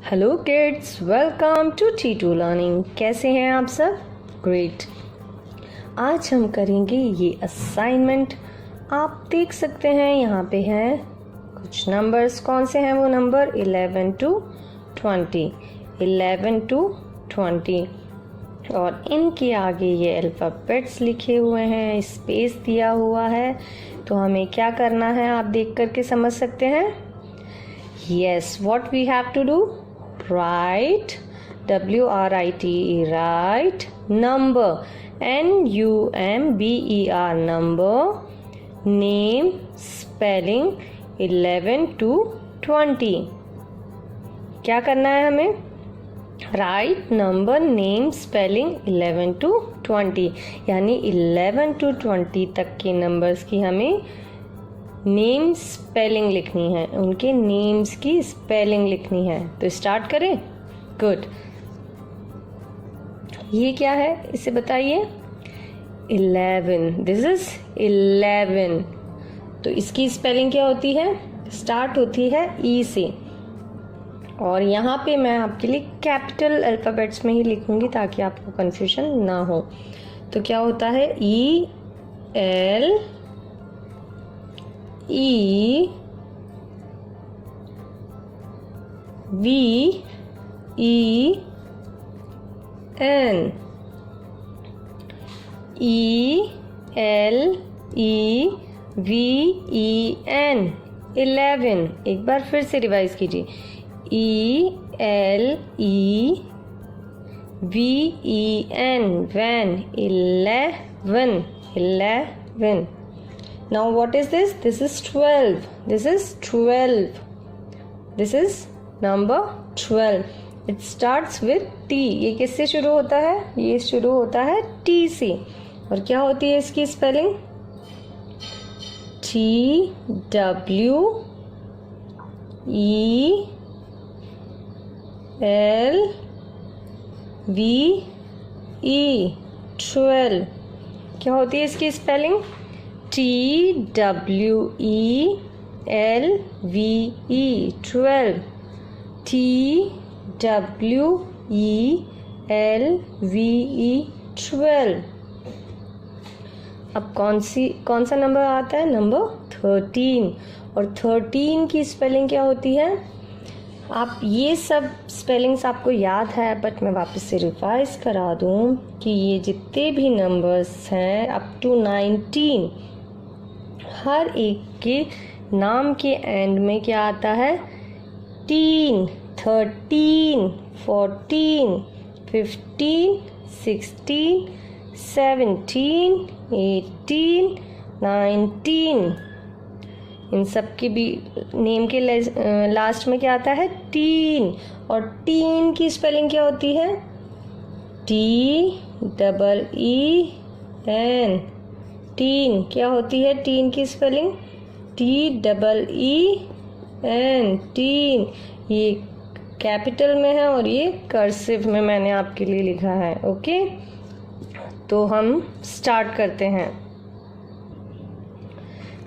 Hello kids, welcome to T2 learning. कैसे हैं आप सब? ग्रेट। आज हम करेंगे ये असाइनमेंट। आप देख सकते हैं यहाँ पे हैं कुछ नंबर्स। कौन से हैं वो नंबर? 11 to 20, 11 to 20। और इनके आगे ये अल्फ़ाबेट्स लिखे हुए हैं, स्पेस दिया हुआ है। तो हमें क्या करना है आप देख करके समझ सकते हैं। Yes, what we have to do? Write, W-R-I-T-E, write number, N-U-M-B-E-R, number, name, spelling 11 to 20। क्या करना है हमें? Right number, name, spelling 11 to 20, यानी 11 to 20 तक के नंबर्स की हमें नेम स्पेलिंग लिखनी है, उनके नेम्स की स्पेलिंग लिखनी है। तो स्टार्ट करें। गुड। ये क्या है इसे बताइए। 11, दिस इज 11। तो इसकी स्पेलिंग क्या होती है? स्टार्ट होती है ई से। और यहाँ पे मैं आपके लिए कैपिटल अल्फ़ाबेट्स में ही लिखूंगी ताकि आपको कंफ्यूजन ना हो। तो क्या होता है? E L E V E N, E L E V E N, 11। एक बार फिर से रिवाइज कीजिए। E L E V E N, when, 11, 11। Now what is this? This is 12. This is 12. This is number 12. It starts with T. ये किससे शुरू होता है? ये शुरू होता है T से। और क्या होती है इसकी स्पेलिंग? T-W-E-L-V-E, 12। क्या होती है इसकी स्पेलिंग? T-W-E-L-V-E, 12। T-W-E-L-V-E, 12। अब कौन सा नंबर आता है? नंबर 13। और 13 की स्पेलिंग क्या होती है? आप ये सब स्पेलिंग्स आपको याद है, बट मैं वापस से रिवाइज करा दूं कि ये जितने भी नंबर्स हैं अप टू 19, हर एक के नाम के एंड में क्या आता है? टीन। 13, 14, 15, 16, 17, 18, 19। इन सब के भी नेम के लास्ट में क्या आता है? टीन। और टीन की स्पेलिंग क्या होती है? T-E-E-N, tin. क्या होती है टीन की स्पेलिंग? T-E-E-N, tin. ये कैपिटल में है और ये कर्सिव में मैंने आपके लिए लिखा है। ओके, तो हम स्टार्ट करते हैं।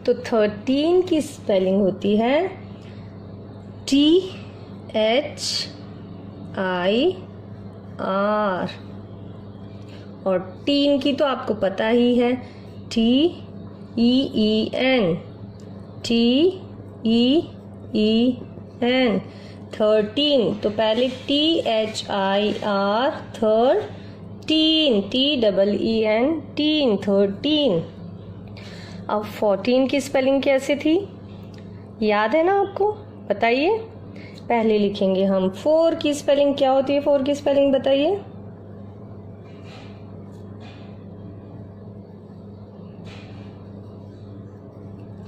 तो 13 की स्पेलिंग होती है T-H-I-R। और टीन की तो आपको पता ही है, T-E-E-N, T-E-E-N। 13 तो पहले T-H-I-R, third tin, T-E-E-N, tin, 13। अब 14 की स्पेलिंग कैसे थी? याद है ना आपको? बताइए। पहले लिखेंगे हम 4 की स्पेलिंग। क्या होती है 4 की स्पेलिंग? बताइए।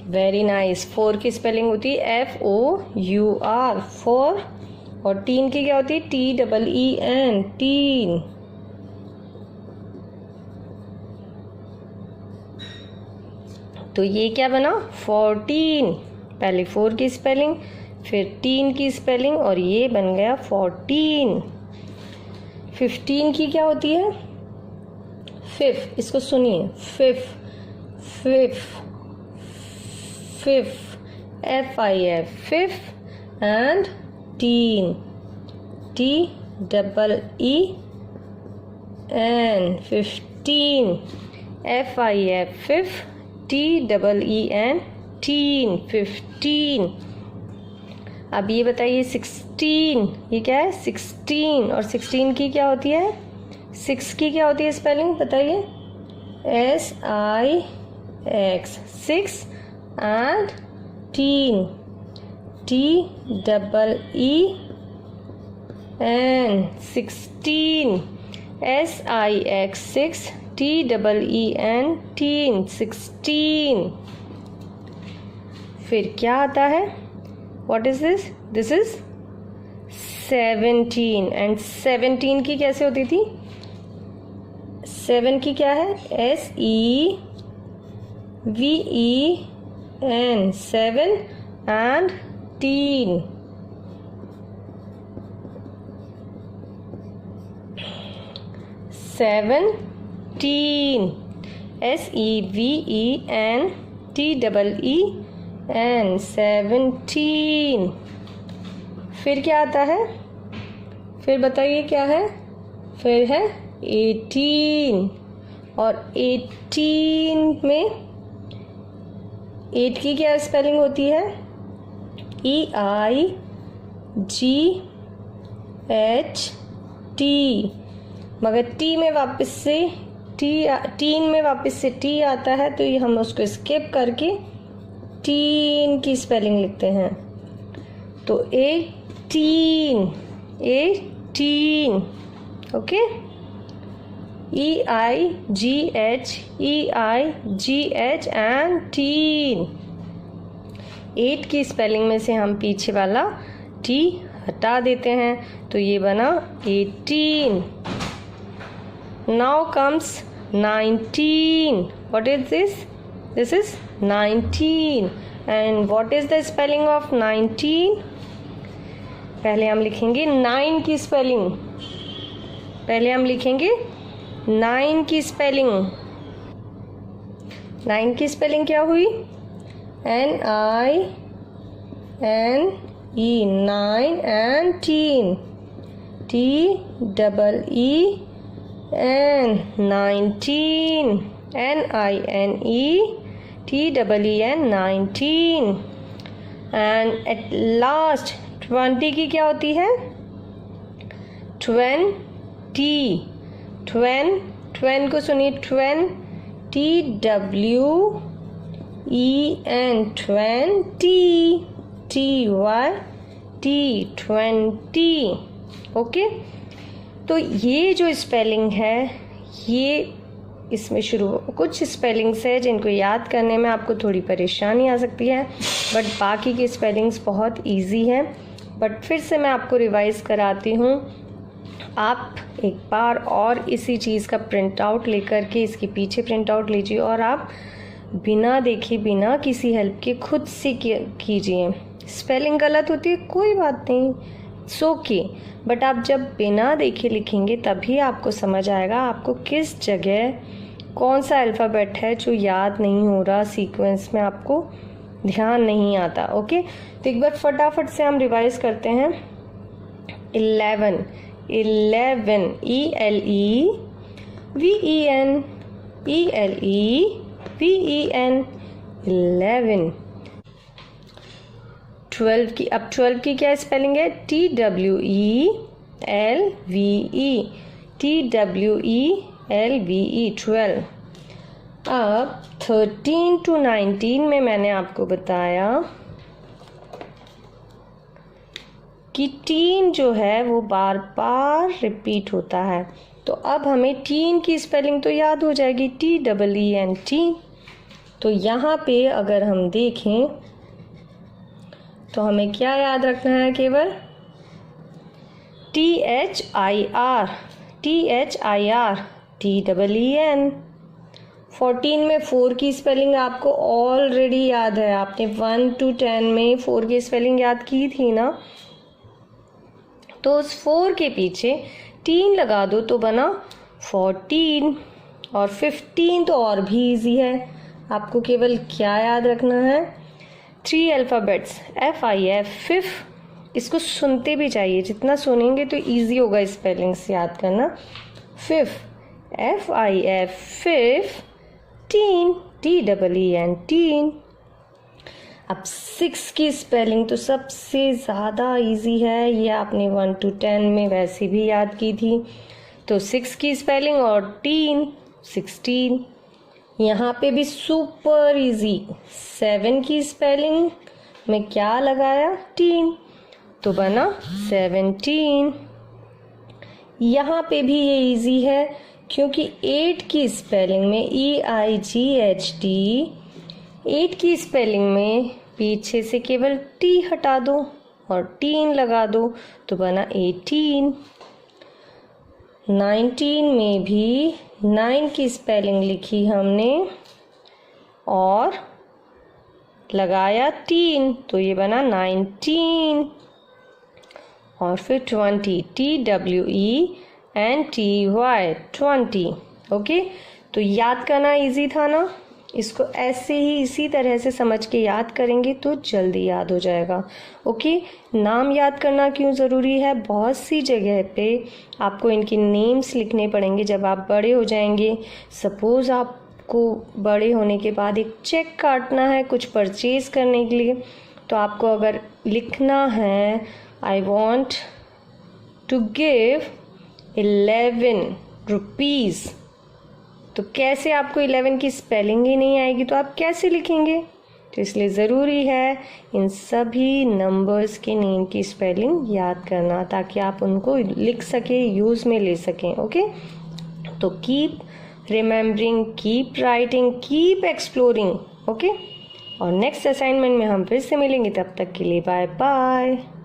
Very nice. 4 की स्पेलिंग होती है F-O-U-R, 4। और टीन की क्या होती है? T-E-E-N, tin. तो ये क्या बना? 14। पहले 4 की स्पेलिंग, फिर टीन की स्पेलिंग, और ये बन गया 14। 15 की क्या होती है? फिफ्थ। इसको सुनिए, fifth, F-I-F, fifth, and teen, TEEN 15 FIF fifth TEEN teen 15। अब ये बताइए 16, ये क्या है 16 और 16 की क्या होती है 6 की क्या होती है स्पेलिंग बताइए SIX 6 and teen TEEN 16 SIX 6 TEEN teen 16। फिर क्या आता है What is this? This is 17 and 17 की कैसे होती थी 7 की क्या है SEVEN 7 and teen 17 SEVEN 17। फिर क्या आता है फिर बताइए क्या है फिर है 18 और 18 में 8 की क्या स्पेलिंग होती है EIGHT मगर टी में वापस से टीन में वापस से टी आता है तो ये हम उसको स्किप करके टीन की स्पेलिंग लिखते हैं तो 18 ओके EIGH एंड टीन 8 की स्पेलिंग में से हम पीछे वाला टी हटा देते हैं तो ये बना 18। Now comes 19 what is this This is 19 and what is the spelling of 19? पहले हम लिखेंगे 9 की स्पेलिंग पहले हम लिखेंगे 9 की स्पेलिंग 9 की स्पेलिंग क्या हुई NINE 9 and teen TEEN 19 NINE TEEN 19 and at last 20 की क्या होती है 20 को सुनिए 20 TWEN 20 ओके तो ये जो स्पेलिंग है ये इसमें शुरू कुछ स्पेलिंग्स है जिनको याद करने में आपको थोड़ी परेशानी आ सकती है बट बाकी की स्पेलिंग्स बहुत इजी हैं बट फिर से मैं आपको रिवाइज़ कराती हूँ आप एक बार और इसी चीज़ का प्रिंट आउट लेकर के इसके पीछे प्रिंट आउट लीजिए और आप बिना देखे बिना किसी हेल्प के खुद से कीजिए स्पेलिंग गलत होती है कोई बात नहीं सो के बट आप जब बिना देखे लिखेंगे तभी आपको समझ आएगा आपको किस जगह कौन सा अल्फ़ाबेट है जो याद नहीं हो रहा सीक्वेंस में आपको ध्यान नहीं आता ओके तो एक बार फटाफट से हम रिवाइज करते हैं 11 ELEVEN 11 12 की अब 12 की क्या स्पेलिंग है TWELVE 12 अब 13 to 19 में मैंने आपको बताया कि टीन जो है वो बार बार रिपीट होता है तो अब हमें टीन की स्पेलिंग तो याद हो जाएगी TEEN तो यहाँ पे अगर हम देखें तो हमें क्या याद रखना है केवल THIR TEEN 14 में 4 की स्पेलिंग आपको ऑलरेडी याद है आपने 1 to 10 में 4 की स्पेलिंग याद की थी ना तो उस 4 के पीछे 3 लगा दो तो बना 14 और 15 तो और भी इजी है आपको केवल क्या याद रखना है 3 अल्फ़ाबेट्स FIF 5 इसको सुनते भी चाहिए, जितना सुनेंगे तो इजी होगा स्पेलिंग्स याद करना। Fifth, FIF, fifth. Tin, TEEN, tin. अब 6 की स्पेलिंग तो सबसे ज़्यादा इजी है, ये आपने 1 to 10 में वैसे भी याद की थी। तो 6 की स्पेलिंग और टीन, 16। यहाँ पे भी सुपर इजी। 7 की स्पेलिंग में क्या लगाया, टीन, तो बना 17। यहाँ पे भी ये इजी है क्योंकि 8 की स्पेलिंग में EIGHT, 8 की स्पेलिंग में पीछे से केवल T हटा दो और टीन लगा दो, तो बना 18। 19 में भी 9 की स्पेलिंग लिखी हमने और लगाया टीन, तो ये बना 19। और फिर 20, TWENTY, 20। ओके, तो याद करना इजी था ना, इसको ऐसे ही इसी तरह से समझ के याद करेंगे तो जल्दी याद हो जाएगा। ओके, नाम याद करना क्यों ज़रूरी है, बहुत सी जगह पे आपको इनके नेम्स लिखने पड़ेंगे जब आप बड़े हो जाएंगे। सपोज़ आपको बड़े होने के बाद एक चेक काटना है कुछ परचेज करने के लिए, तो आपको अगर लिखना है I want to give 11 rupees, तो कैसे, आपको 11 की स्पेलिंग ही नहीं आएगी तो आप कैसे लिखेंगे। तो इसलिए ज़रूरी है इन सभी नंबर्स के नेम की स्पेलिंग याद करना ताकि आप उनको लिख सकें, यूज़ में ले सकें। ओके, तो keep remembering, keep writing, keep exploring. Okay, और नेक्स्ट असाइनमेंट में हम फिर से मिलेंगे, तब तक के लिए बाय बाय।